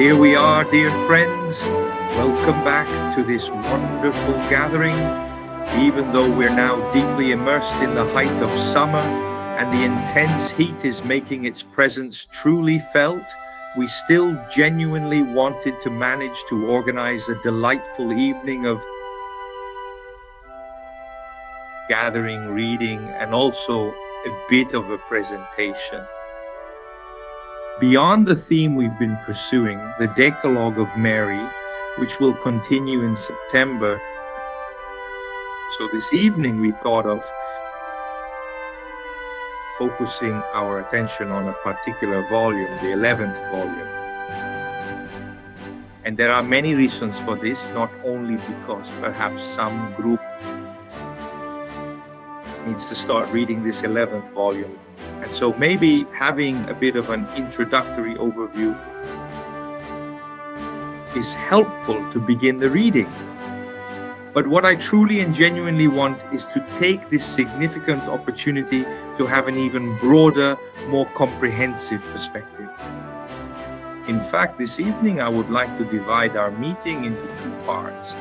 Here we are, dear friends. Welcome back to this wonderful gathering. Even though we're now deeply immersed in the height of summer and the intense heat is making its presence truly felt, we still genuinely wanted to manage to organize a delightful evening of gathering, reading, and also a bit of a presentation. Beyond the theme we've been pursuing, the Decalogue of Mary, which will continue in September. So this evening we thought of focusing our attention on a particular volume, the 11th volume. And there are many reasons for this, not only because perhaps some group needs to start reading this 11th volume. And so maybe having a bit of an introductory overview is helpful to begin the reading. But what I truly and genuinely want is to take this significant opportunity to have an even broader, more comprehensive perspective. In fact, this evening I would like to divide our meeting into two parts.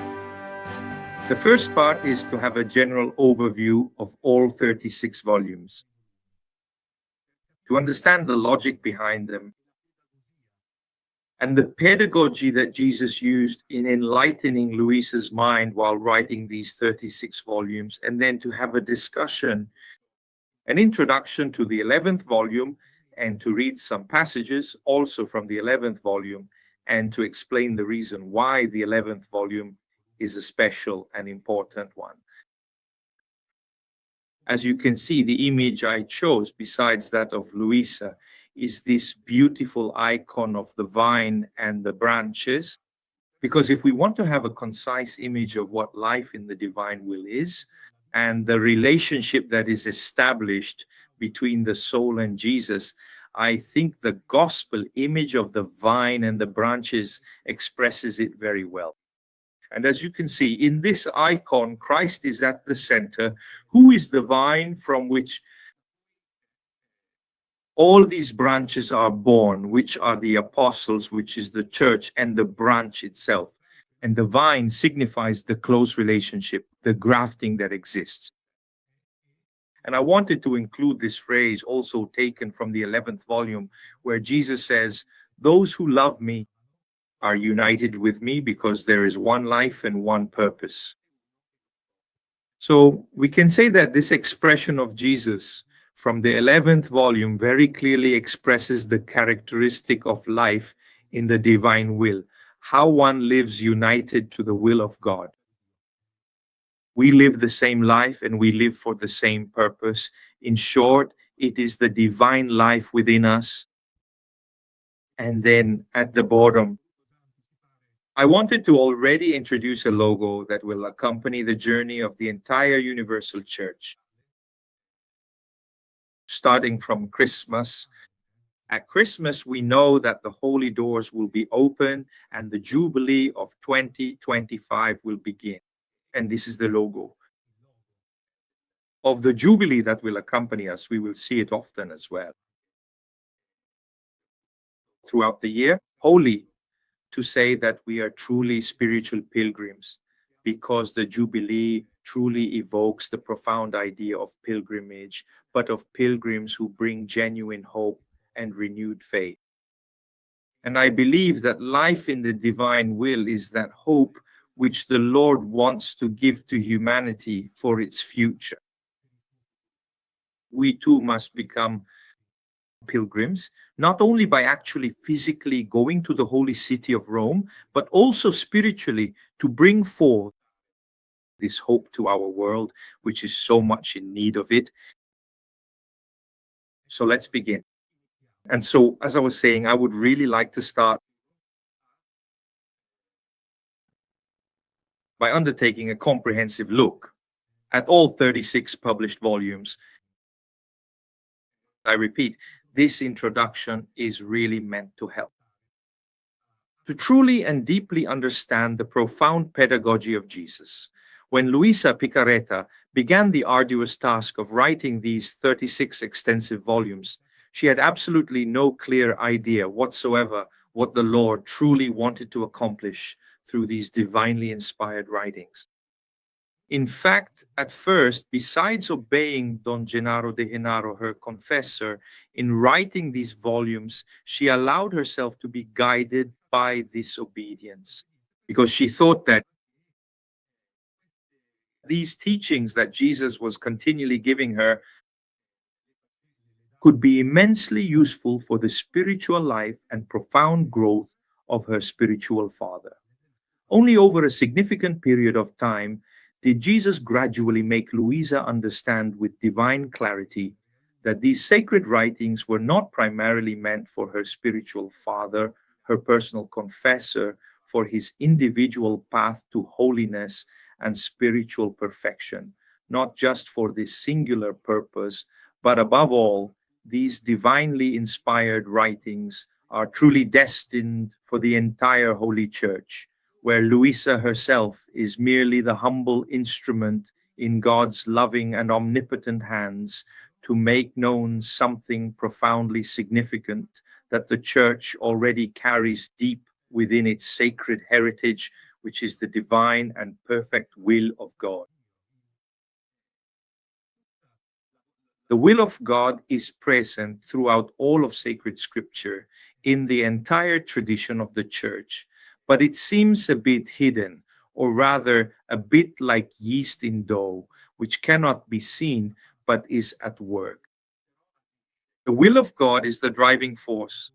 The first part is to have a general overview of all 36 volumes, to understand the logic behind them, and the pedagogy that Jesus used in enlightening Luisa's mind while writing these 36 volumes, and then to have a discussion, an introduction to the 11th volume, and to read some passages also from the 11th volume, and to explain the reason why the 11th volume is a special and important one. As you can see, the image I chose, besides that of Luisa, is this beautiful icon of the vine and the branches. Because if we want to have a concise image of what life in the divine will is, and the relationship that is established between the soul and Jesus, I think the gospel image of the vine and the branches expresses it very well. And as you can see, in this icon, Christ is at the center. Who is the vine from which all these branches are born, which are the apostles, which is the church, and the branch itself. And the vine signifies the close relationship, the grafting that exists. And I wanted to include this phrase also taken from the 11th volume, where Jesus says, "Those who love me are united with me because there is one life and one purpose." So we can say that this expression of Jesus from the 11th volume very clearly expresses the characteristic of life in the divine will, how one lives united to the will of God. We live the same life and we live for the same purpose. In short, it is the divine life within us. And then at the bottom, I wanted to already introduce a logo that will accompany the journey of the entire Universal Church. Starting from Christmas. At Christmas, we know that the holy doors will be open and the Jubilee of 2025 will begin. And this is the logo of the Jubilee that will accompany us. We will see it often as well throughout the year. Holy, to say that we are truly spiritual pilgrims, because the Jubilee truly evokes the profound idea of pilgrimage, but of pilgrims who bring genuine hope and renewed faith. And I believe that life in the divine will is that hope which the Lord wants to give to humanity for its future. We too must become pilgrims, not only by actually physically going to the holy city of Rome, but also spiritually to bring forth this hope to our world, which is so much in need of it. So let's begin. And so, as I was saying, I would really like to start by undertaking a comprehensive look at all 36 published volumes. I repeat, this introduction is really meant to help. To truly and deeply understand the profound pedagogy of Jesus, when Luisa Picaretta began the arduous task of writing these 36 extensive volumes, she had absolutely no clear idea whatsoever what the Lord truly wanted to accomplish through these divinely inspired writings. In fact, at first, besides obeying Don Gennaro de Genaro, her confessor, in writing these volumes, she allowed herself to be guided by this obedience because she thought that these teachings that Jesus was continually giving her could be immensely useful for the spiritual life and profound growth of her spiritual father. Only over a significant period of time did Jesus gradually make Louisa understand with divine clarity that these sacred writings were not primarily meant for her spiritual father, her personal confessor, for his individual path to holiness and spiritual perfection, not just for this singular purpose, but above all, these divinely inspired writings are truly destined for the entire Holy Church, where Louisa herself is merely the humble instrument in God's loving and omnipotent hands to make known something profoundly significant that the Church already carries deep within its sacred heritage, which is the divine and perfect will of God. The will of God is present throughout all of sacred scripture in the entire tradition of the Church, but it seems a bit hidden, or rather a bit like yeast in dough, which cannot be seen but is at work. The will of God is the driving force,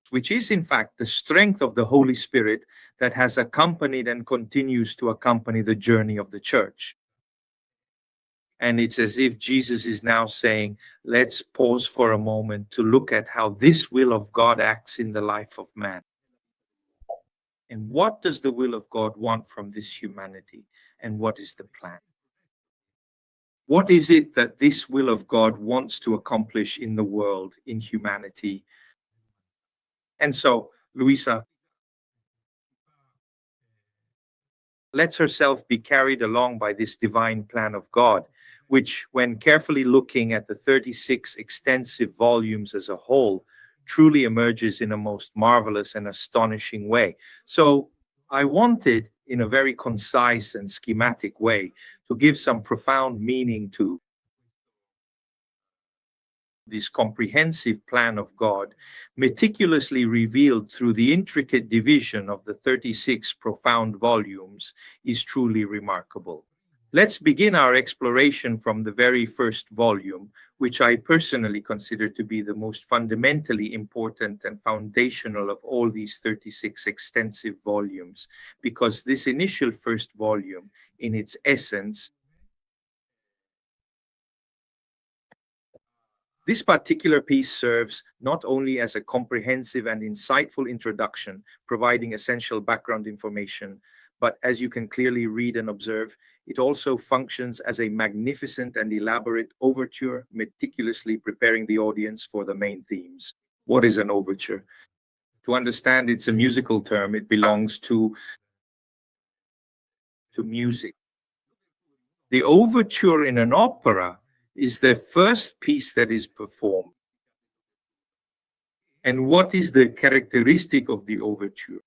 which is in fact the strength of the Holy Spirit that has accompanied and continues to accompany the journey of the Church. And it's as if Jesus is now saying, let's pause for a moment to look at how this will of God acts in the life of man. And what does the will of God want from this humanity? And what is the plan? What is it that this will of God wants to accomplish in the world, in humanity? And so, Louisa lets herself be carried along by this divine plan of God, which, when carefully looking at the 36 extensive volumes as a whole, truly emerges in a most marvelous and astonishing way. So I wanted, in a very concise and schematic way, to give some profound meaning to this comprehensive plan of God, meticulously revealed through the intricate division of the 36 profound volumes, is truly remarkable. Let's begin our exploration from the very first volume, which I personally consider to be the most fundamentally important and foundational of all these 36 extensive volumes, because this initial first volume, in its essence, this particular piece serves not only as a comprehensive and insightful introduction, providing essential background information, but as you can clearly read and observe, it also functions as a magnificent and elaborate overture, meticulously preparing the audience for the main themes. What is an overture? To understand, it's a musical term. It belongs to music. The overture in an opera is the first piece that is performed. And what is the characteristic of the overture?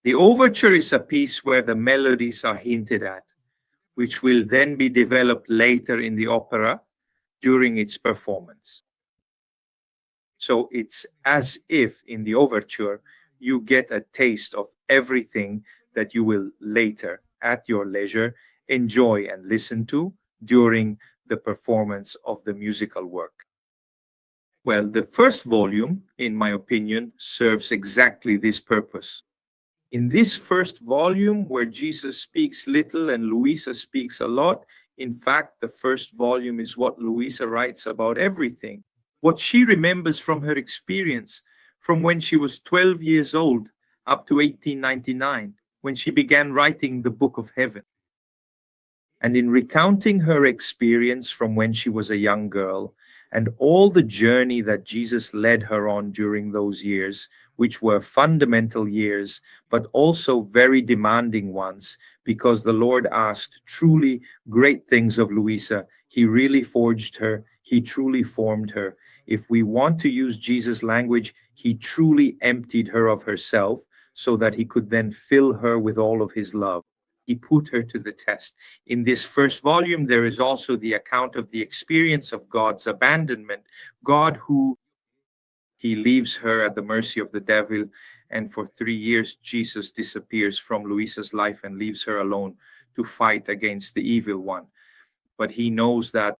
The overture is a piece where the melodies are hinted at, which will then be developed later in the opera during its performance. So it's as if in the overture, you get a taste of everything that you will later, at your leisure, enjoy and listen to during the performance of the musical work. Well, the first volume, in my opinion, serves exactly this purpose. In this first volume, where Jesus speaks little and Louisa speaks a lot, in fact, the first volume is what Louisa writes about everything, what she remembers from her experience from when she was 12 years old up to 1899, when she began writing the Book of Heaven. And in recounting her experience from when she was a young girl and all the journey that Jesus led her on during those years, which were fundamental years, but also very demanding ones, because the Lord asked truly great things of Louisa. He really forged her. He truly formed her. If we want to use Jesus' language, he truly emptied her of herself so that he could then fill her with all of his love. He put her to the test. In this first volume, there is also the account of the experience of God's abandonment. God, who he leaves her at the mercy of the devil, and for 3 years, Jesus disappears from Luisa's life and leaves her alone to fight against the evil one. But he knows that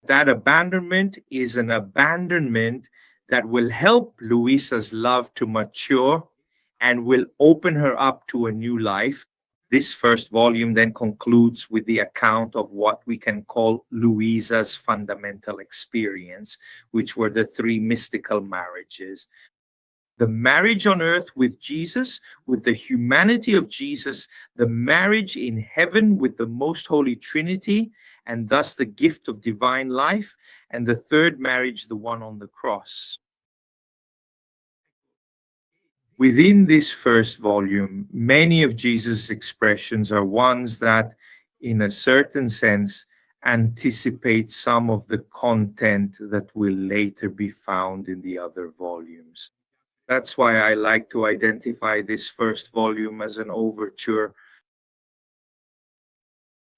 abandonment is an abandonment that will help Luisa's love to mature and will open her up to a new life. This first volume then concludes with the account of what we can call Luisa's fundamental experience, which were the 3 mystical marriages. The marriage on earth with Jesus, with the humanity of Jesus, the marriage in heaven with the Most Holy Trinity, and thus the gift of divine life, and the third marriage, the one on the cross. Within this first volume, many of Jesus' expressions are ones that, in a certain sense, anticipate some of the content that will later be found in the other volumes. That's why I like to identify this first volume as an overture.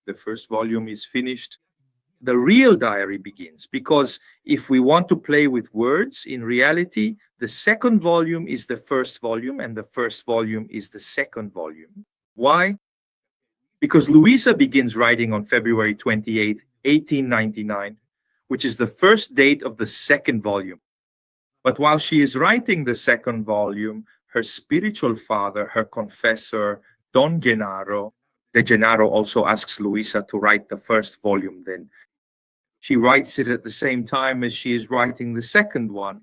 The first volume is finished. The real diary begins, because if we want to play with words, in reality, the second volume is the first volume and the first volume is the second volume. Why? Because Luisa begins writing on February 28, 1899, which is the first date of the second volume. But while she is writing the second volume, her spiritual father, her confessor, Don Gennaro, De Gennaro also asks Luisa to write the first volume then. She writes it at the same time as she is writing the second one.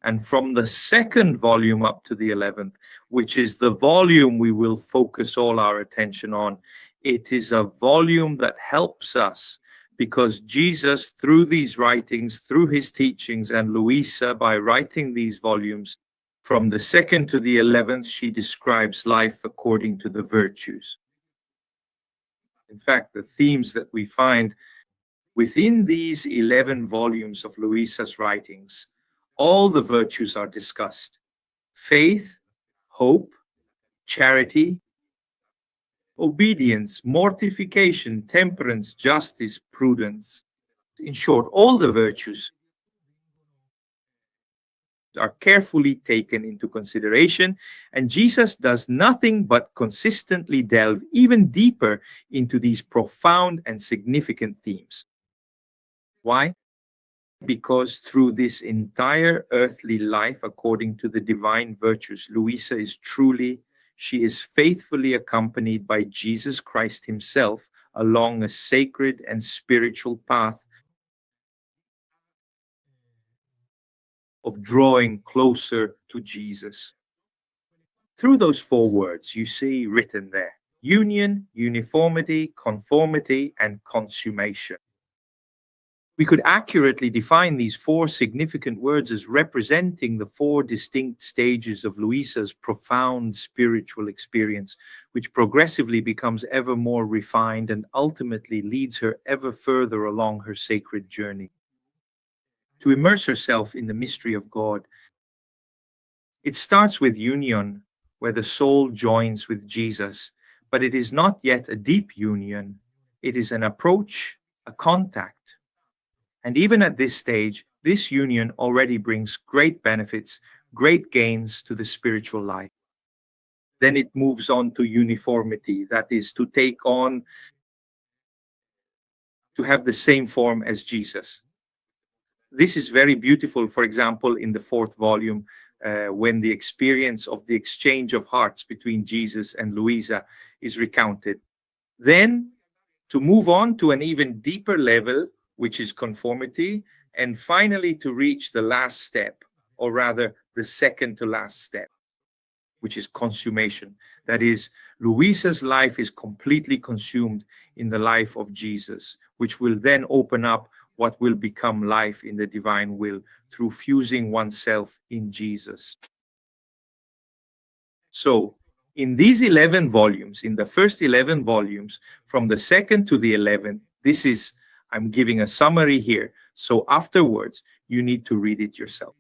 And from the second volume up to the 11th, which is the volume we will focus all our attention on, it is a volume that helps us, because Jesus, through these writings, through his teachings, and Luisa, by writing these volumes, from the second to the 11th, she describes life according to the virtues. In fact, the themes that we find within these 11 volumes of Luisa's writings, all the virtues are discussed: faith, hope, charity, obedience, mortification, temperance, justice, prudence. In short, all the virtues are carefully taken into consideration, and Jesus does nothing but consistently delve even deeper into these profound and significant themes. Why? Because through this entire earthly life, according to the divine virtues, Luisa she is faithfully accompanied by Jesus Christ himself along a sacred and spiritual path of drawing closer to Jesus. Through those 4 words you see written there: union, uniformity, conformity, and consummation. We could accurately define these 4 significant words as representing the 4 distinct stages of Luisa's profound spiritual experience, which progressively becomes ever more refined and ultimately leads her ever further along her sacred journey. To immerse herself in the mystery of God, it starts with union, where the soul joins with Jesus, but it is not yet a deep union. It is an approach, a contact. And even at this stage, this union already brings great benefits, great gains to the spiritual life. Then it moves on to uniformity, that is, to have the same form as Jesus. This is very beautiful, for example, in the 4th volume, when the experience of the exchange of hearts between Jesus and Luisa is recounted. Then, to move on to an even deeper level, which is conformity, and finally to reach the last step, or rather the second to last step, which is consummation. That is, Luisa's life is completely consumed in the life of Jesus, which will then open up what will become life in the divine will through fusing oneself in Jesus. So, in these 11 volumes, in the first 11 volumes, from the second to the 11th, this is I'm giving a summary here, so afterwards you need to read it yourself.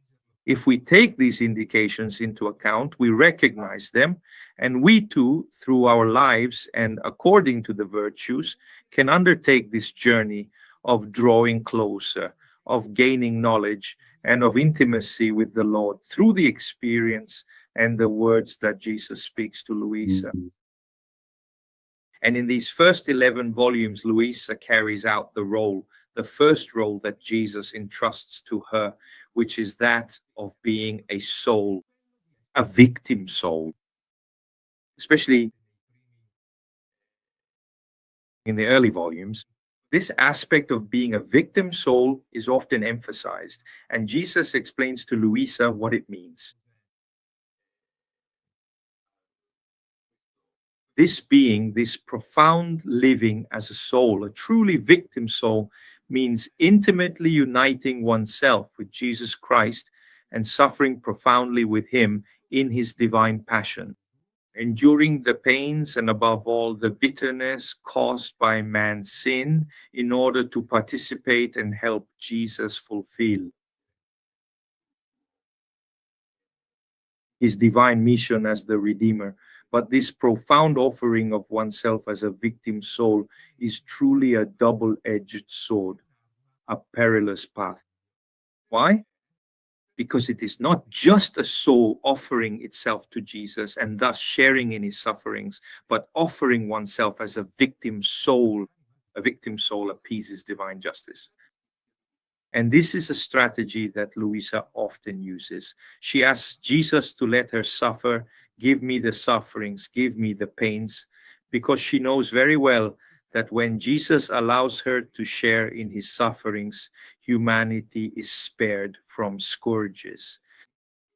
If we take these indications into account, we recognize them, and we too, through our lives and according to the virtues, can undertake this journey of drawing closer, of gaining knowledge, and of intimacy with the Lord through the experience and the words that Jesus speaks to Luisa. And in these first 11 volumes, Luisa carries out the first role that Jesus entrusts to her, which is that of being a soul, a victim soul. Especially in the early volumes, this aspect of being a victim soul is often emphasized, and Jesus explains to Luisa what it means. This being, this profound living as a soul, a truly victim soul, means intimately uniting oneself with Jesus Christ and suffering profoundly with him in his divine passion, enduring the pains and above all the bitterness caused by man's sin in order to participate and help Jesus fulfill his divine mission as the Redeemer. But this profound offering of oneself as a victim soul is truly a double-edged sword, a perilous path. Why? Because it is not just a soul offering itself to Jesus and thus sharing in his sufferings, but offering oneself as a victim soul. A victim soul appeases divine justice. And this is a strategy that Luisa often uses. She asks Jesus to let her suffer, give me the sufferings, give me the pains, because she knows very well that when Jesus allows her to share in his sufferings, humanity is spared from scourges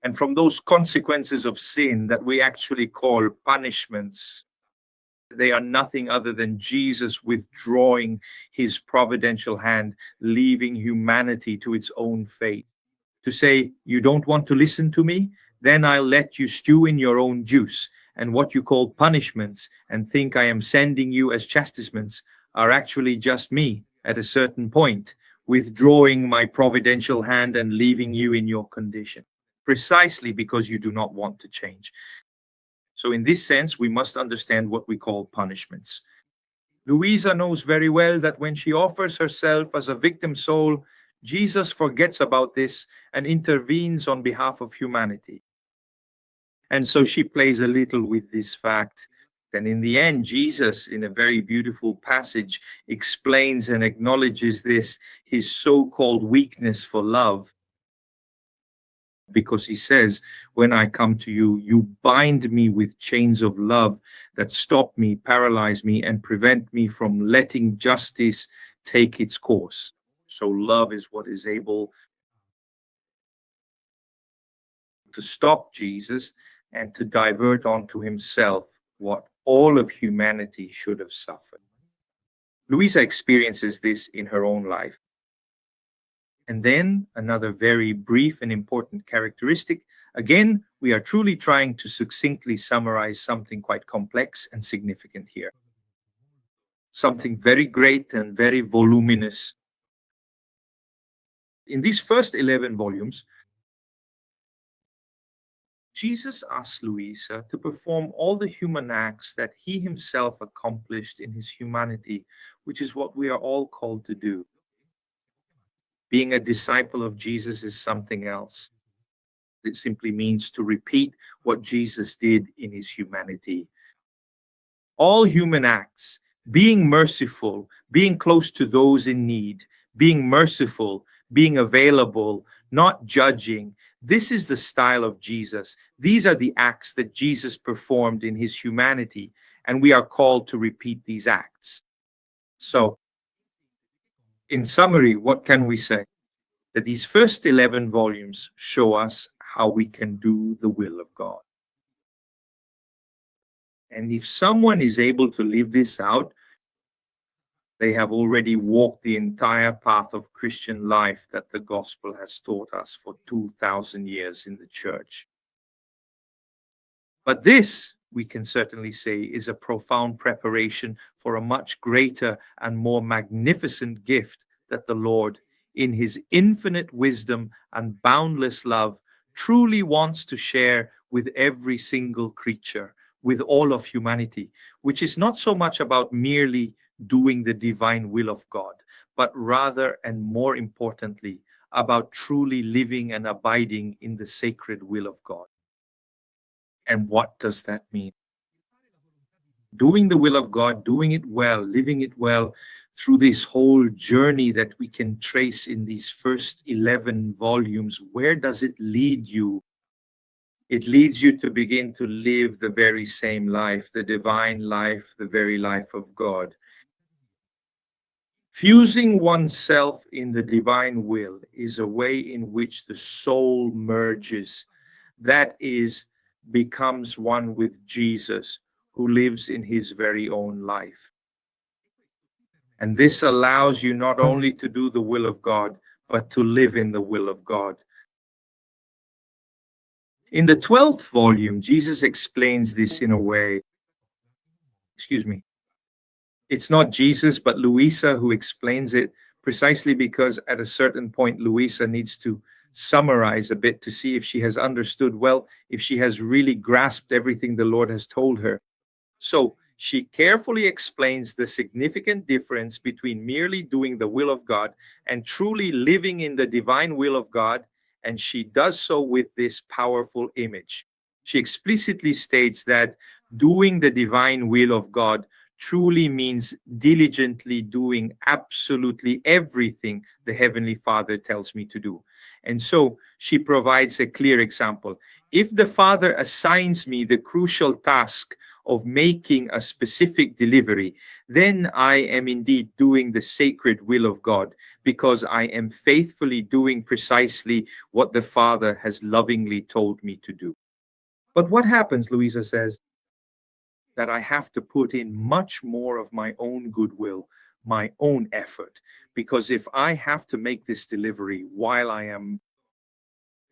and from those consequences of sin that we actually call punishments. They are nothing other than Jesus withdrawing his providential hand, leaving humanity to its own fate. To say, you don't want to listen to me? Then I'll let you stew in your own juice. And what you call punishments and think I am sending you as chastisements are actually just me at a certain point, withdrawing my providential hand and leaving you in your condition, precisely because you do not want to change. So in this sense, we must understand what we call punishments. Luisa knows very well that when she offers herself as a victim soul, Jesus forgets about this and intervenes on behalf of humanity. And so she plays a little with this fact. And in the end, Jesus, in a very beautiful passage, explains and acknowledges this, his so-called weakness for love. Because he says, when I come to you, you bind me with chains of love that stop me, paralyze me, and prevent me from letting justice take its course. So love is what is able to stop Jesus and to divert onto himself what all of humanity should have suffered. Luisa experiences this in her own life. And then another very brief and important characteristic. Again, we are truly trying to succinctly summarize something quite complex and significant here. Something very great and very voluminous. In these first 11 volumes, Jesus asks Luisa to perform all the human acts that he himself accomplished in his humanity, which is what we are all called to do. Being a disciple of Jesus is something else. It simply means to repeat what Jesus did in his humanity. All human acts, being merciful, being close to those in need, being merciful, being available, not judging. This is the style of Jesus. These are the acts that Jesus performed in his humanity, and we are called to repeat these acts. So, in summary, what can we say? That these first 11 volumes show us how we can do the will of God. And if someone is able to live this out, they have already walked the entire path of Christian life that the gospel has taught us for 2,000 years in the church. But this, we can certainly say, is a profound preparation for a much greater and more magnificent gift that the Lord, in his infinite wisdom and boundless love, truly wants to share with every single creature, with all of humanity, which is not so much about merely doing the divine will of God, but rather and more importantly, about truly living and abiding in the sacred will of God. And what does that mean? Doing the will of God, doing it well, living it well through this whole journey that we can trace in these first 11 volumes. Where does it lead you? It leads you to begin to live the very same life, the divine life, the very life of God. Fusing oneself in the divine will is a way in which the soul merges. That is, becomes one with Jesus, who lives in his very own life. And this allows you not only to do the will of God, but to live in the will of God. In the 12th volume, Jesus explains this in a way. It's not Jesus, but Louisa who explains it, precisely because at a certain point, Louisa needs to summarize a bit to see if she has understood well, if she has really grasped everything the Lord has told her. So she carefully explains the significant difference between merely doing the will of God and truly living in the divine will of God, and she does so with this powerful image. She explicitly states that doing the divine will of God truly means diligently doing absolutely everything the Heavenly Father tells me to do. And so she provides a clear example. If the Father assigns me the crucial task of making a specific delivery, then I am indeed doing the sacred will of God, because I am faithfully doing precisely what the Father has lovingly told me to do. But what happens, Louisa says, that I have to put in much more of my own goodwill, my own effort, because if I have to make this delivery while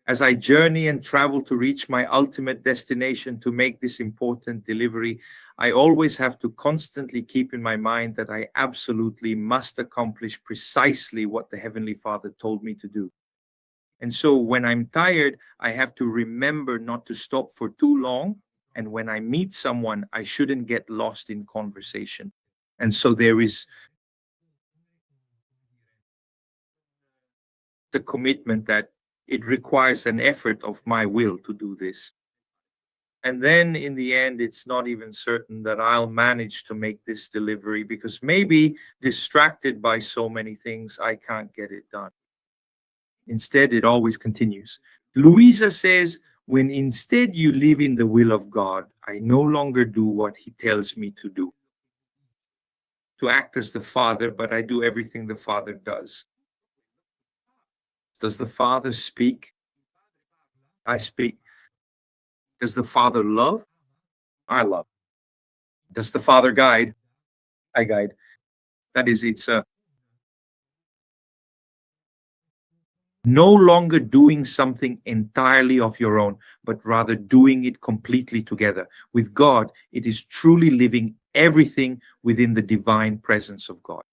as I journey and travel to reach my ultimate destination to make this important delivery, I always have to constantly keep in my mind that I absolutely must accomplish precisely what the Heavenly Father told me to do. And so when I'm tired, I have to remember not to stop for too long. And when I meet someone, I shouldn't get lost in conversation. And so there is the commitment that it requires an effort of my will to do this. And then in the end, it's not even certain that I'll manage to make this delivery, because maybe distracted by so many things, I can't get it done. Instead, it always continues. Louisa says, when instead you live in the will of God, I no longer do what he tells me to do, to act as the Father, but I do everything the Father does. Does the Father speak? I speak. Does the Father love? I love. Does the Father guide? I guide. That is, it's no longer doing something entirely of your own, but rather doing it completely together. With God, it is truly living everything within the divine presence of God.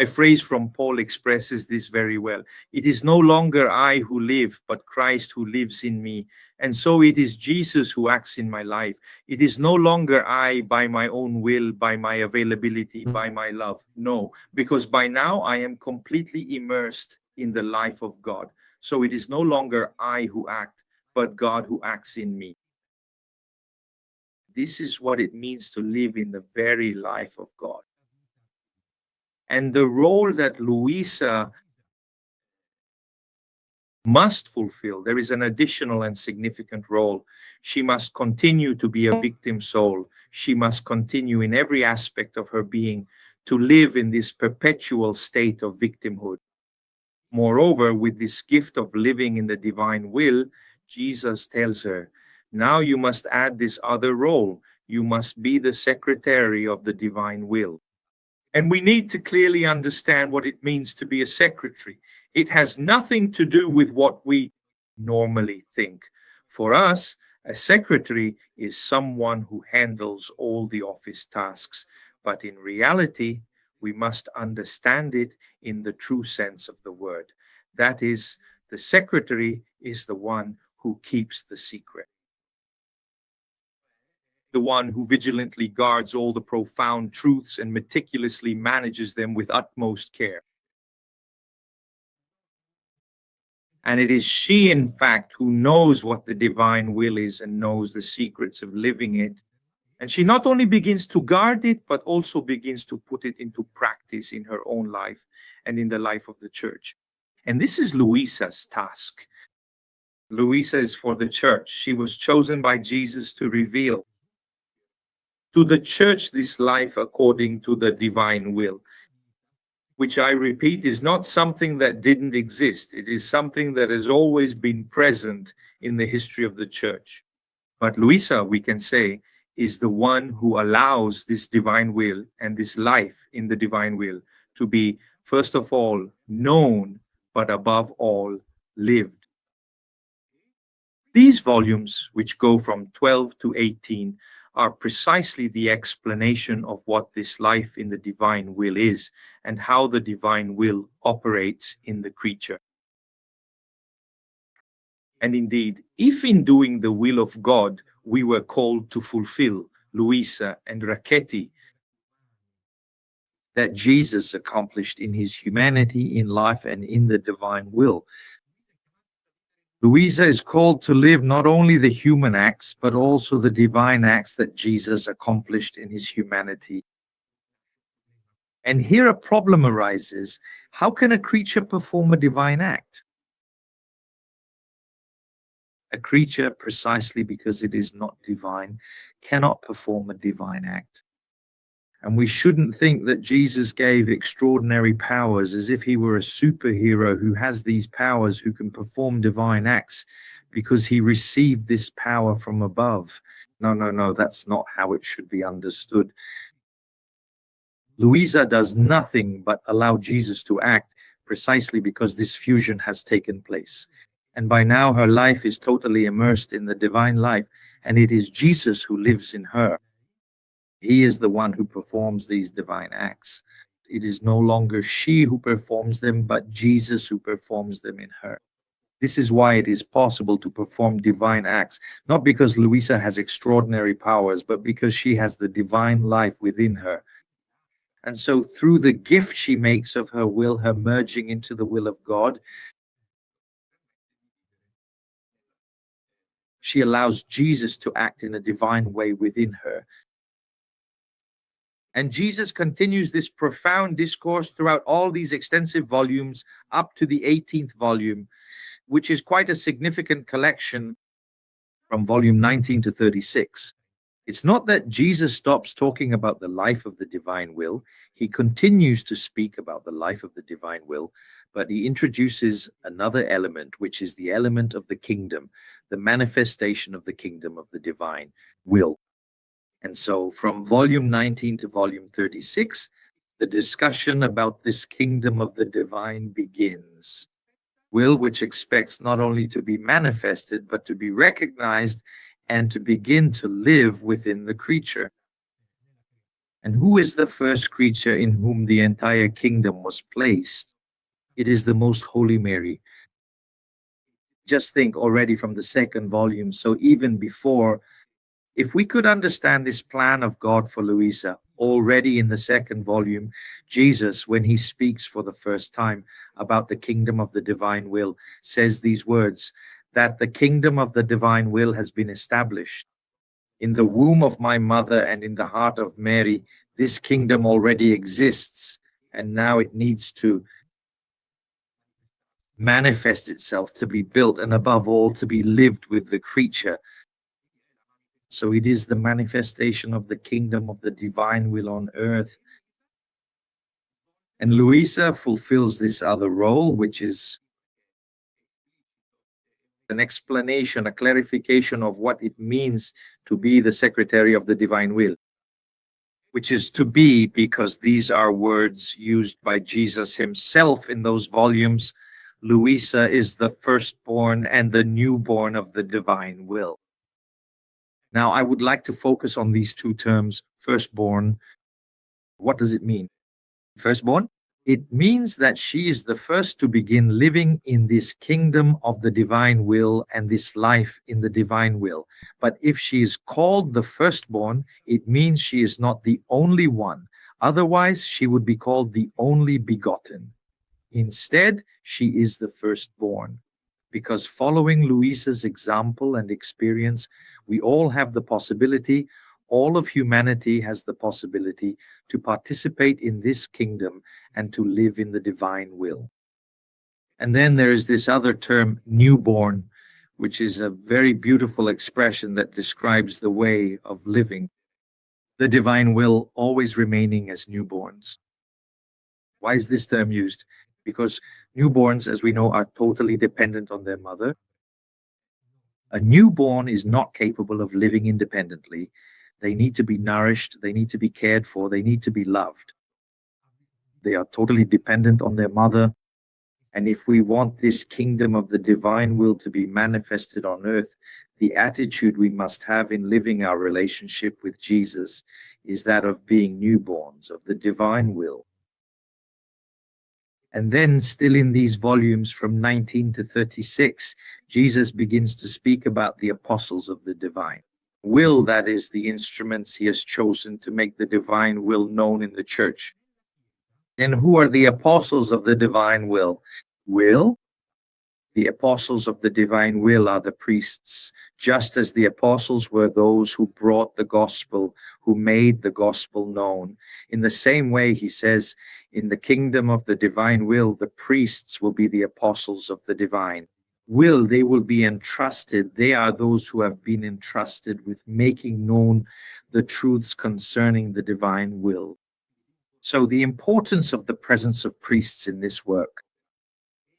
A phrase from Paul expresses this very well. It is no longer I who live, but Christ who lives in me. And so it is Jesus who acts in my life. It is no longer I by my own will, by my availability, by my love. No, because by now I am completely immersed in the life of God. So it is no longer I who act, but God who acts in me. This is what it means to live in the very life of God. And the role that Louisa must fulfill, there is an additional and significant role. She must continue to be a victim soul. She must continue in every aspect of her being to live in this perpetual state of victimhood. Moreover, with this gift of living in the divine will, Jesus tells her, now you must add this other role. You must be the secretary of the divine will. And we need to clearly understand what it means to be a secretary. It has nothing to do with what we normally think. For us, a secretary is someone who handles all the office tasks. But in reality, we must understand it in the true sense of the word. That is, the secretary is the one who keeps the secret, the one who vigilantly guards all the profound truths and meticulously manages them with utmost care. And it is she, in fact, who knows what the divine will is and knows the secrets of living it. And she not only begins to guard it, but also begins to put it into practice in her own life and in the life of the church. And this is Louisa's task. Louisa is for the church. She was chosen by Jesus to reveal to the church this life according to the divine will, which, I repeat, is not something that didn't exist. It is something that has always been present in the history of the church. But Louisa, we can say, is the one who allows this divine will and this life in the divine will to be, first of all, known, but above all, lived. These volumes, which go from 12 to 18, are precisely the explanation of what this life in the divine will is and how the divine will operates in the creature. And indeed, if in doing the will of God we were called to fulfill, Louisa and Rachetti, that Jesus accomplished in his humanity, in life, and in the divine will, Louisa is called to live not only the human acts, but also the divine acts that Jesus accomplished in his humanity. And here a problem arises. How can a creature perform a divine act? A creature, precisely because it is not divine, cannot perform a divine act. And we shouldn't think that Jesus gave extraordinary powers as if he were a superhero who has these powers, who can perform divine acts because he received this power from above. No, that's not how it should be understood. Louisa does nothing but allow Jesus to act precisely because this fusion has taken place. And by now her life is totally immersed in the divine life, and it is Jesus who lives in her. He is the one who performs these divine acts. It is no longer she who performs them, but Jesus who performs them in her. This is why it is possible to perform divine acts, not because Louisa has extraordinary powers, but because she has the divine life within her. And so through the gift she makes of her will, her merging into the will of God, she allows Jesus to act in a divine way within her. And Jesus continues this profound discourse throughout all these extensive volumes up to the 18th volume, which is quite a significant collection from volume 19 to 36. It's not that Jesus stops talking about the life of the divine will. He continues to speak about the life of the divine will, but he introduces another element, which is the element of the kingdom, the manifestation of the kingdom of the divine will. And so from volume 19 to volume 36, the discussion about this kingdom of the divine begins. Will which expects not only to be manifested, but to be recognized and to begin to live within the creature. And who is the first creature in whom the entire kingdom was placed? It is the Most Holy Mary. Just think already from the second volume, so even before, if we could understand this plan of God for Louisa, already in the second volume, Jesus, when he speaks for the first time about the kingdom of the divine will, says these words, that the kingdom of the divine will has been established. In the womb of my mother and in the heart of Mary, this kingdom already exists, and now it needs to manifest itself, to be built, and above all, to be lived with the creature. So it is the manifestation of the kingdom of the divine will on earth. And Louisa fulfills this other role, which is an explanation, a clarification of what it means to be the secretary of the divine will, which is to be, because these are words used by Jesus himself in those volumes. Louisa is the firstborn and the newborn of the divine will. Now, I would like to focus on these two terms, firstborn. What does it mean? Firstborn, it means that she is the first to begin living in this kingdom of the divine will and this life in the divine will. But if she is called the firstborn, it means she is not the only one. Otherwise, she would be called the only begotten. Instead, she is the firstborn. Because following Louisa's example and experience, we all have the possibility, all of humanity has the possibility to participate in this kingdom and to live in the divine will. And then there is this other term, newborn, which is a very beautiful expression that describes the way of living the divine will, always remaining as newborns. Why is this term used? Because newborns, as we know, are totally dependent on their mother. A newborn is not capable of living independently. They need to be nourished, they need to be cared for, they need to be loved. They are totally dependent on their mother. And if we want this kingdom of the divine will to be manifested on earth, the attitude we must have in living our relationship with Jesus is that of being newborns of the divine will. And then, still in these volumes from 19 to 36, Jesus begins to speak about the apostles of the divine will, that is, the instruments he has chosen to make the divine will known in the church. And who are the apostles of the divine will? The apostles of the divine will are the priests, just as the apostles were those who brought the gospel, who made the gospel known. In the same way, he says, in the kingdom of the divine will, the priests will be the apostles of the divine will. They will be entrusted. They are those who have been entrusted with making known the truths concerning the divine will. So the importance of the presence of priests in this work.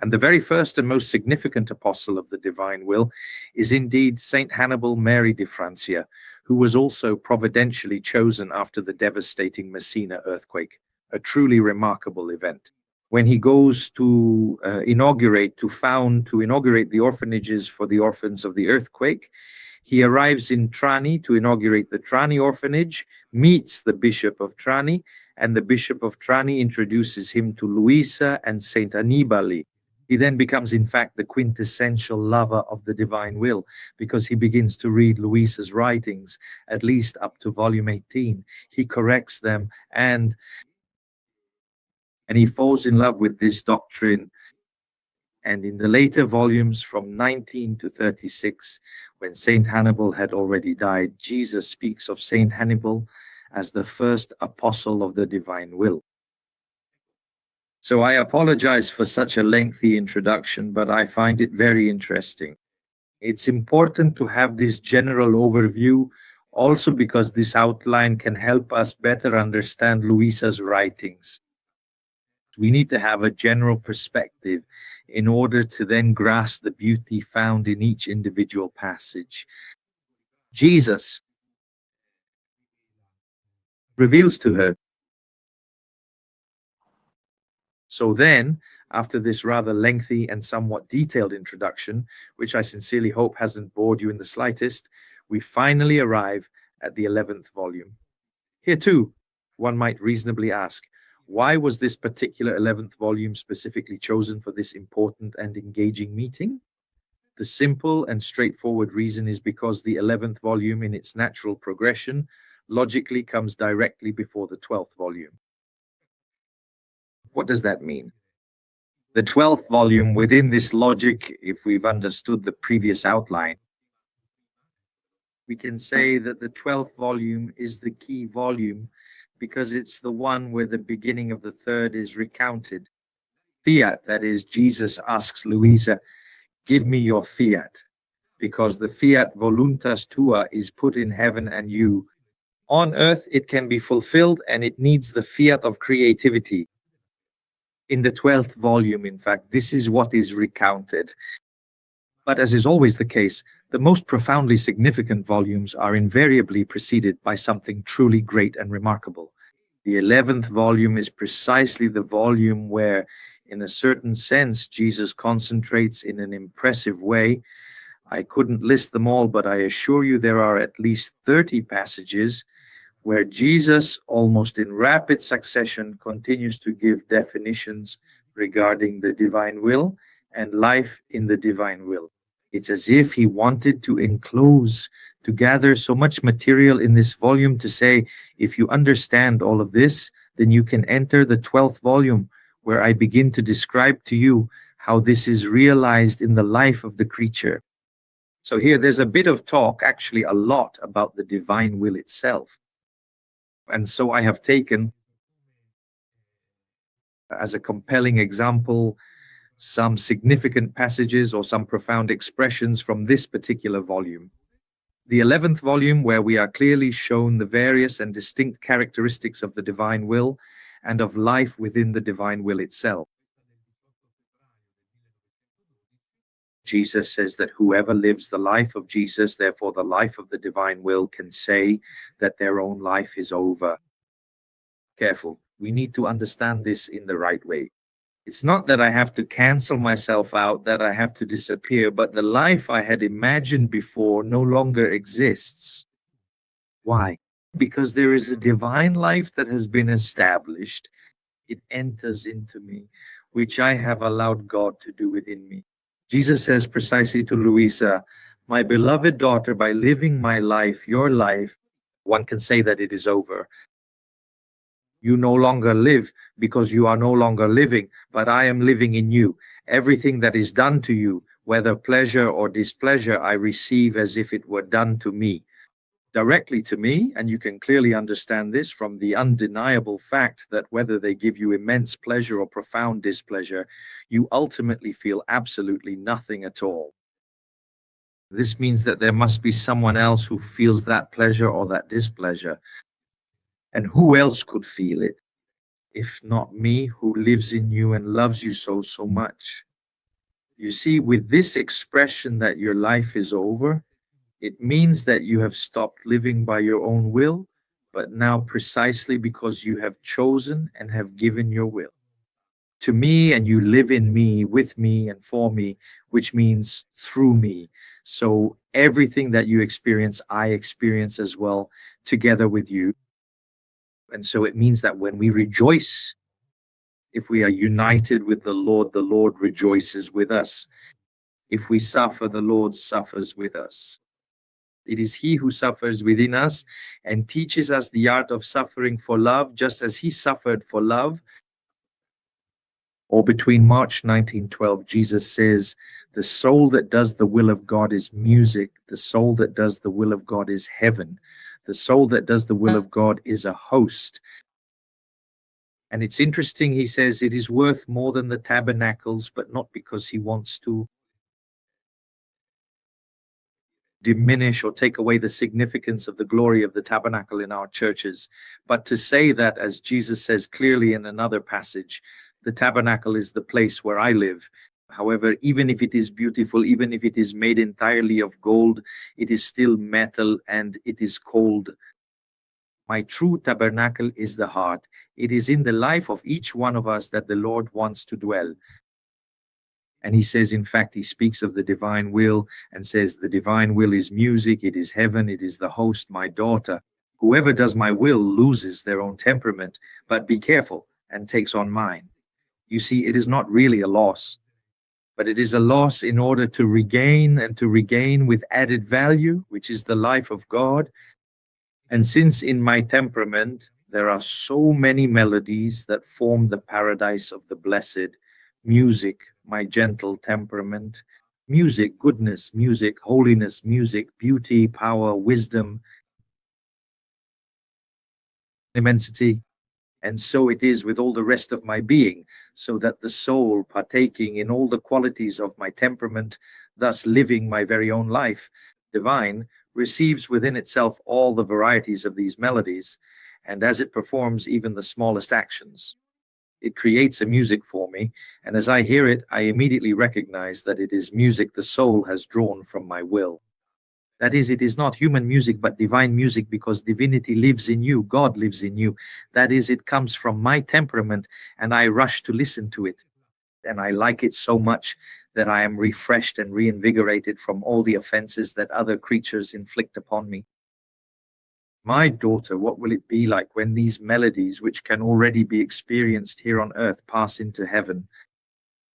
And the very first and most significant apostle of the divine will is indeed Saint Hannibal Mary de Francia, who was also providentially chosen after the devastating Messina earthquake, a truly remarkable event. When he goes to inaugurate the orphanages for the orphans of the earthquake, he arrives in Trani to inaugurate the Trani orphanage, meets the Bishop of Trani, and the Bishop of Trani introduces him to Luisa and Saint Annibale. He then becomes, in fact, the quintessential lover of the divine will, because he begins to read Luisa's writings, at least up to volume 18. He corrects them, and he falls in love with this doctrine. And in the later volumes from 19 to 36, when Saint Hannibal had already died, Jesus speaks of Saint Hannibal as the first apostle of the divine will. So I apologize for such a lengthy introduction, but I find it very interesting. It's important to have this general overview, also because this outline can help us better understand Luisa's writings. We need to have a general perspective in order to then grasp the beauty found in each individual passage. Jesus reveals to her. So then, after this rather lengthy and somewhat detailed introduction, which I sincerely hope hasn't bored you in the slightest, we finally arrive at the 11th volume. Here too, one might reasonably ask, why was this particular 11th volume specifically chosen for this important and engaging meeting? The simple and straightforward reason is because the 11th volume, in its natural progression, logically comes directly before the 12th volume. What does that mean? The 12th volume, within this logic, if we've understood the previous outline, we can say that the 12th volume is the key volume because it's the one where the beginning of the third is recounted. Fiat, that is, Jesus asks Luisa, give me your fiat, because the fiat voluntas tua is put in heaven and you. On earth, it can be fulfilled and it needs the fiat of creativity. In the 12th volume, in fact, this is what is recounted. But as is always the case, the most profoundly significant volumes are invariably preceded by something truly great and remarkable. The 11th volume is precisely the volume where, in a certain sense, Jesus concentrates in an impressive way. I couldn't list them all, but I assure you there are at least 30 passages where Jesus, almost in rapid succession, continues to give definitions regarding the divine will and life in the divine will. It's as if he wanted to enclose, to gather so much material in this volume to say, if you understand all of this, then you can enter the 12th volume, where I begin to describe to you how this is realized in the life of the creature. So here there's a bit of talk, actually a lot, about the divine will itself. And so I have taken as a compelling example some significant passages or some profound expressions from this particular volume. The 11th volume, where we are clearly shown the various and distinct characteristics of the divine will and of life within the divine will itself. Jesus says that whoever lives the life of Jesus, therefore the life of the divine will, can say that their own life is over. Careful, we need to understand this in the right way. It's not that I have to cancel myself out, that I have to disappear, but the life I had imagined before no longer exists. Why? Because there is a divine life that has been established. It enters into me, which I have allowed God to do within me. Jesus says precisely to Louisa, my beloved daughter, by living my life, your life, one can say that it is over. You no longer live because you are no longer living, but I am living in you. Everything that is done to you, whether pleasure or displeasure, I receive as if it were done to me, directly to me. And you can clearly understand this from the undeniable fact that whether they give you immense pleasure or profound displeasure, you ultimately feel absolutely nothing at all. This means that there must be someone else who feels that pleasure or that displeasure. And who else could feel it, if not me, who lives in you and loves you so much? You see, with this expression that your life is over, it means that you have stopped living by your own will, but now precisely because you have chosen and have given your will to me, and you live in me, with me, and for me, which means through me. So everything that you experience, I experience as well, together with you. And so it means that when we rejoice, if we are united with the Lord rejoices with us. If we suffer, the Lord suffers with us. It is he who suffers within us and teaches us the art of suffering for love, just as he suffered for love. Or between March 1912, Jesus says, the soul that does the will of God is music. The soul that does the will of God is heaven. The soul that does the will of God is a host. And it's interesting, he says, it is worth more than the tabernacles, but not because he wants to diminish or take away the significance of the glory of the tabernacle in our churches, but to say that, as Jesus says clearly in another passage, the tabernacle is the place where I live. However, even if it is beautiful, even if it is made entirely of gold, it is still metal and it is cold. My true tabernacle is the heart. It is in the life of each one of us that the Lord wants to dwell. And he says, in fact, he speaks of the divine will and says, the divine will is music, it is heaven, it is the host, my daughter. Whoever does my will loses their own temperament, but be careful and takes on mine. You see, it is not really a loss, but it is a loss in order to regain, and to regain with added value, which is the life of God. And since in my temperament there are so many melodies that form the paradise of the blessed, music, my gentle temperament, music, goodness, music, holiness, music, beauty, power, wisdom, immensity. And so it is with all the rest of my being, so that the soul, partaking in all the qualities of my temperament, thus living my very own life, divine, receives within itself all the varieties of these melodies, and as it performs even the smallest actions, it creates a music for me, and as I hear it, I immediately recognize that it is music the soul has drawn from my will. That is, it is not human music, but divine music, because divinity lives in you, God lives in you. That is, it comes from my temperament, and I rush to listen to it. And I like it so much that I am refreshed and reinvigorated from all the offenses that other creatures inflict upon me. My daughter, what will it be like when these melodies, which can already be experienced here on earth, pass into heaven?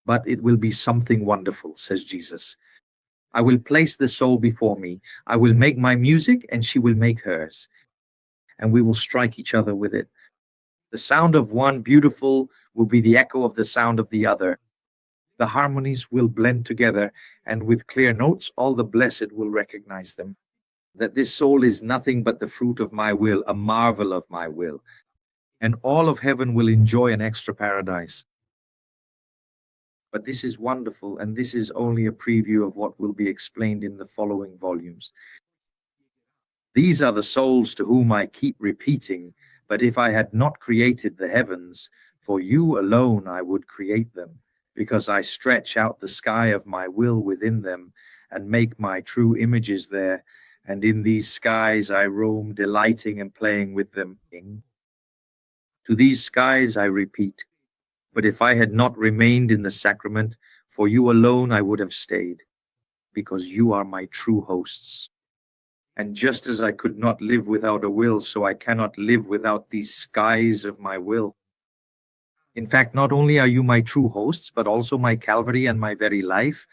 But it will be something wonderful, says Jesus. I will place the soul before me. I will make my music, and she will make hers. And we will strike each other with it. The sound of one beautiful will be the echo of the sound of the other. The harmonies will blend together, and with clear notes, all the blessed will recognize them. That this soul is nothing but the fruit of my will, a marvel of my will. And all of heaven will enjoy an extra paradise. But this is wonderful, and this is only a preview of what will be explained in the following volumes. These are the souls to whom I keep repeating, but if I had not created the heavens, for you alone I would create them, because I stretch out the sky of my will within them, and make my true images there, and in these skies I roam, delighting and playing with them. To these skies I repeat, but if I had not remained in the sacrament, for you alone I would have stayed, because you are my true hosts. And just as I could not live without a will, so I cannot live without these skies of my will. In fact, not only are you my true hosts, but also my Calvary and my very life.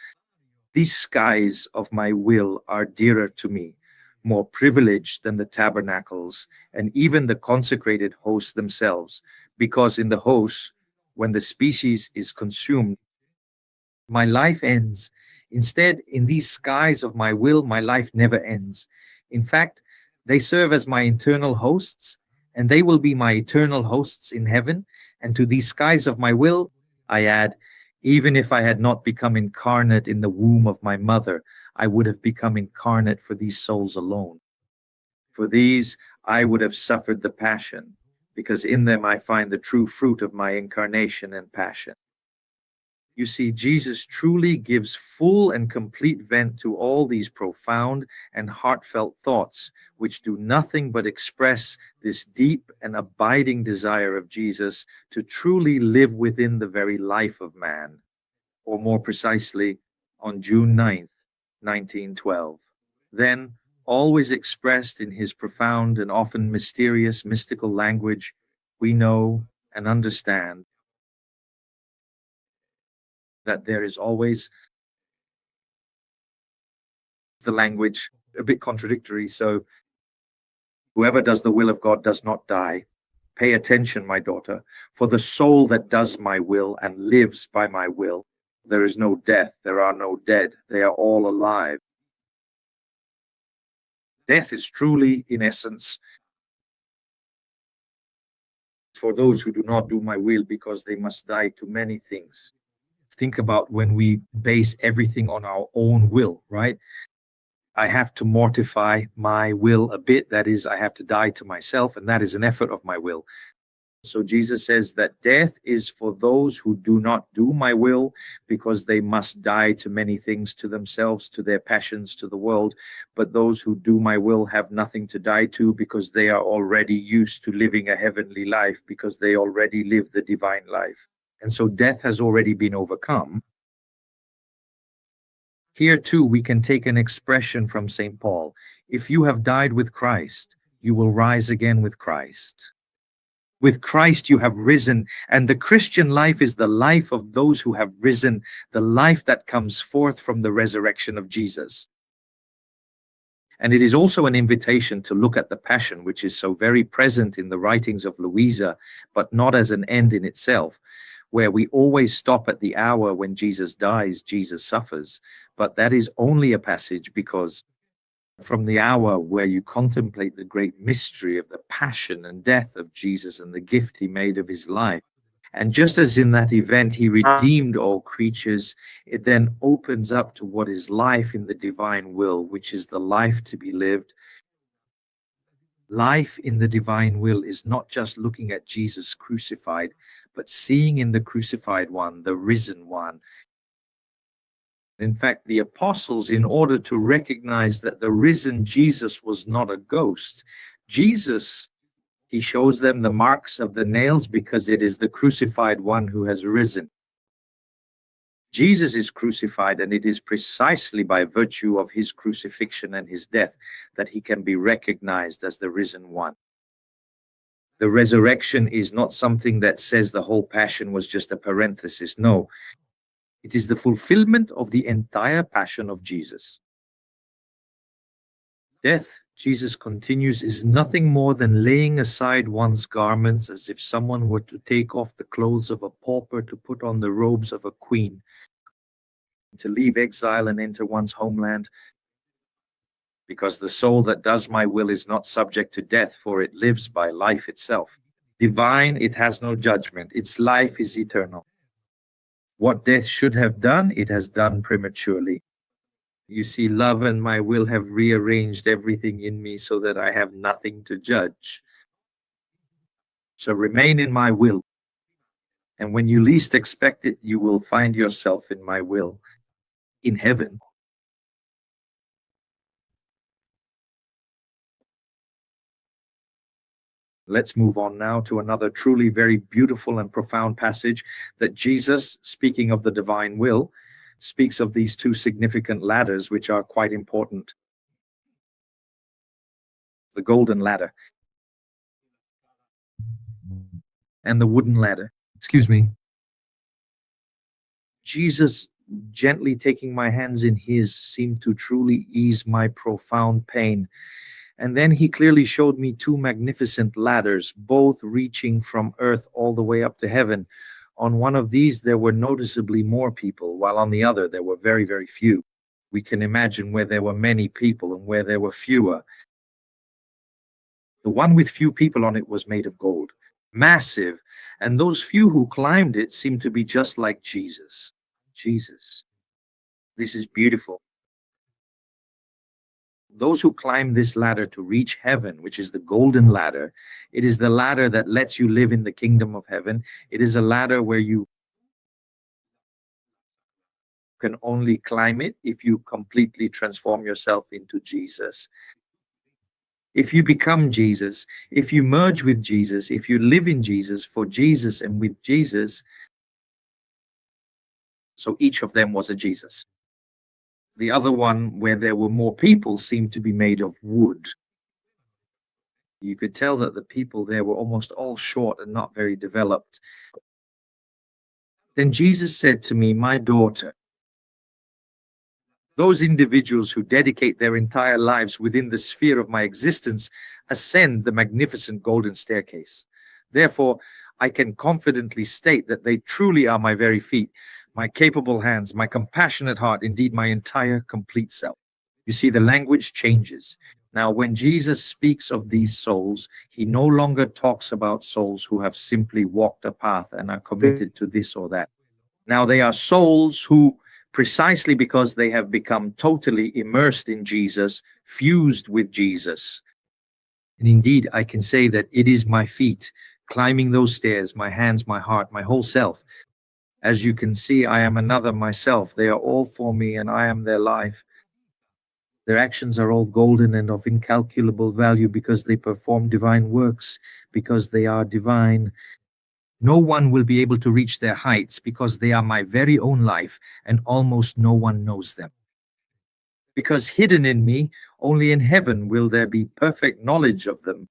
These skies of my will are dearer to me, more privileged than the tabernacles, and even the consecrated hosts themselves, because in the hosts, when the species is consumed, my life ends. Instead, in these skies of my will, my life never ends. In fact, they serve as my internal hosts, and they will be my eternal hosts in heaven. And to these skies of my will, I add, even if I had not become incarnate in the womb of my mother, I would have become incarnate for these souls alone. For these, I would have suffered the passion, because in them I find the true fruit of my incarnation and passion. You see, Jesus truly gives full and complete vent to all these profound and heartfelt thoughts, which do nothing but express this deep and abiding desire of Jesus to truly live within the very life of man, or more precisely, on June 9th, 1912. Then, always expressed in his profound and often mysterious mystical language, we know and understand that there is always the language a bit contradictory. So whoever does the will of God does not die. Pay attention, my daughter, for the soul that does my will and lives by my will, there is no death, there are no dead, they are all alive. Death is truly, in essence, for those who do not do my will, because they must die to many things. Think about when we base everything on our own will, right? I have to mortify my will a bit. That is, I have to die to myself, and that is an effort of my will. So Jesus says that death is for those who do not do my will, because they must die to many things, to themselves, to their passions, to the world. But those who do my will have nothing to die to, because they are already used to living a heavenly life, because they already live the divine life. And so death has already been overcome. Here too we can take an expression from St. Paul. If you have died with Christ, you will rise again with Christ. With Christ you have risen, and the Christian life is the life of those who have risen, the life that comes forth from the resurrection of Jesus. And it is also an invitation to look at the Passion, which is so very present in the writings of Louisa, but not as an end in itself, where we always stop at the hour when Jesus dies, Jesus suffers. But that is only a passage because from the hour where you contemplate the great mystery of the passion and death of Jesus and the gift he made of his life, and just as in that event he redeemed all creatures, it then opens up to what is life in the divine will, which is the life to be lived. Life in the divine will is not just looking at Jesus crucified, but seeing in the crucified one, the risen one. In fact, the apostles, in order to recognize that the risen Jesus was not a ghost, Jesus, he shows them the marks of the nails because it is the crucified one who has risen. Jesus is crucified, and it is precisely by virtue of his crucifixion and his death that he can be recognized as the risen one. The resurrection is not something that says the whole passion was just a parenthesis. No, it is the fulfillment of the entire passion of Jesus. Death, Jesus continues, is nothing more than laying aside one's garments as if someone were to take off the clothes of a pauper to put on the robes of a queen, to leave exile and enter one's homeland. Because the soul that does my will is not subject to death, for it lives by life itself. Divine, it has no judgment. Its life is eternal. What death should have done, it has done prematurely. You see, love and my will have rearranged everything in me so that I have nothing to judge. So remain in my will. And when you least expect it, you will find yourself in my will, in heaven. Let's move on now to another truly very beautiful and profound passage that Jesus, speaking of the divine will, speaks of these two significant ladders which are quite important. The golden ladder and the wooden ladder. Excuse me. Jesus, gently taking my hands in his, seemed to truly ease my profound pain. And then he clearly showed me two magnificent ladders, both reaching from earth all the way up to heaven. On one of these, there were noticeably more people, while on the other, there were very, very few. We can imagine where there were many people and where there were fewer. The one with few people on it was made of gold, massive, and those few who climbed it seemed to be just like Jesus. Jesus. This is beautiful. Those who climb this ladder to reach heaven, which is the golden ladder, it is the ladder that lets you live in the kingdom of heaven. It is a ladder where you can only climb it if you completely transform yourself into Jesus. If you become Jesus, if you merge with Jesus, if you live in Jesus, for Jesus and with Jesus, so each of them was a Jesus. The other one, where there were more people, seemed to be made of wood. You could tell that the people there were almost all short and not very developed. Then Jesus said to me, "My daughter, those individuals who dedicate their entire lives within the sphere of my existence ascend the magnificent golden staircase. Therefore, I can confidently state that they truly are my very feet, my capable hands, my compassionate heart, indeed my entire complete self." You see, the language changes. Now, when Jesus speaks of these souls, he no longer talks about souls who have simply walked a path and are committed to this or that. Now, they are souls who, precisely because they have become totally immersed in Jesus, fused with Jesus. And indeed, I can say that it is my feet climbing those stairs, my hands, my heart, my whole self. As you can see, I am another myself. They are all for me, and I am their life. Their actions are all golden and of incalculable value because they perform divine works, because they are divine. No one will be able to reach their heights because they are my very own life, and almost no one knows them. Because hidden in me, only in heaven will there be perfect knowledge of them.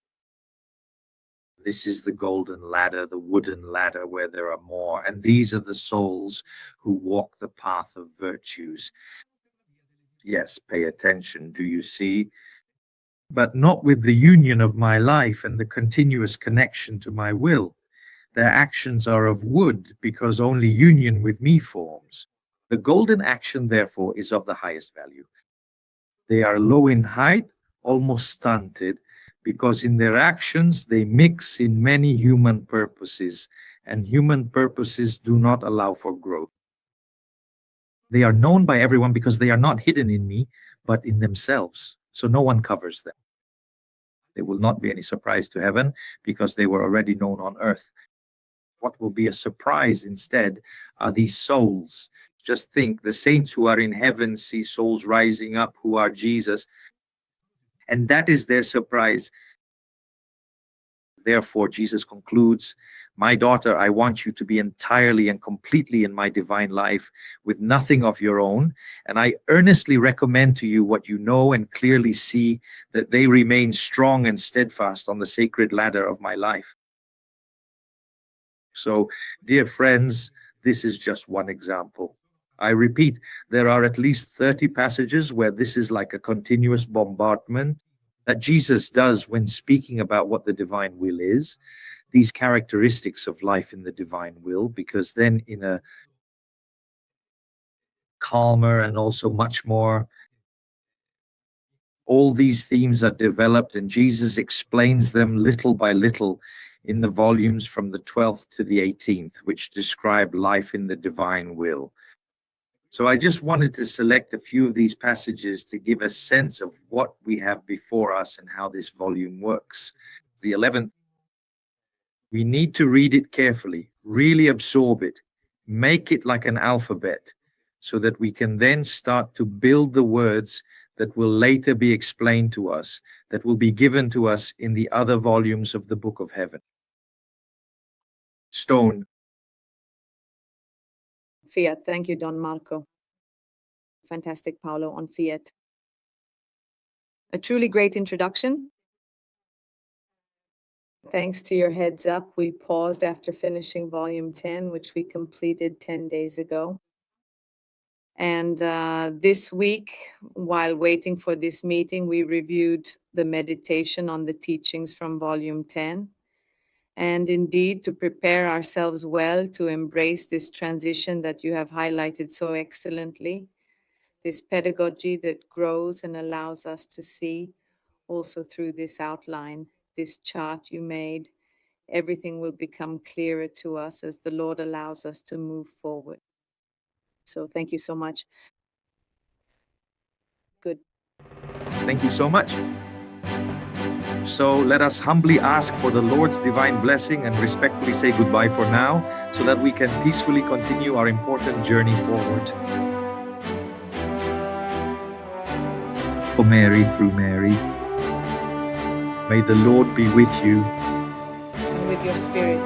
This is the golden ladder, the wooden ladder where there are more, and these are the souls who walk the path of virtues. Yes, pay attention, do you see? But not with the union of my life and the continuous connection to my will. Their actions are of wood, because only union with me forms. The golden action, therefore, is of the highest value. They are low in height, almost stunted, because in their actions they mix in many human purposes, and human purposes do not allow for growth. They are known by everyone because they are not hidden in me, but in themselves, so no one covers them. They will not be any surprise to heaven, because they were already known on earth. What will be a surprise instead are these souls. Just think, the saints who are in heaven see souls rising up who are Jesus, and that is their surprise. Therefore, Jesus concludes, "My daughter, I want you to be entirely and completely in my divine life with nothing of your own, and I earnestly recommend to you what you know and clearly see, that they remain strong and steadfast on the sacred ladder of my life." So, dear friends, this is just one example. I repeat, there are at least 30 passages where this is like a continuous bombardment that Jesus does when speaking about what the divine will is, these characteristics of life in the divine will, because then in a calmer and also much more, all these themes are developed and Jesus explains them little by little in the volumes from the 12th to the 18th, which describe life in the divine will. So I just wanted to select a few of these passages to give a sense of what we have before us and how this volume works. The 11th, we need to read it carefully, really absorb it, make it like an alphabet, so that we can then start to build the words that will later be explained to us, that will be given to us in the other volumes of the Book of Heaven. Stone. Fiat. Thank you, Don Marco. Fantastic, Paolo, on Fiat. A truly great introduction. Thanks to your heads up, we paused after finishing volume 10, which we completed 10 days ago. And this week, while waiting for this meeting, we reviewed the meditation on the teachings from volume 10. And indeed, to prepare ourselves well to embrace this transition that you have highlighted so excellently, this pedagogy that grows and allows us to see also through this outline, this chart you made, everything will become clearer to us as the Lord allows us to move forward. So thank you so much. Good. Thank you so much. So let us humbly ask for the Lord's divine blessing and respectfully say goodbye for now, so that we can peacefully continue our important journey forward. For Mary, through Mary, may the Lord be with you. And with your spirit.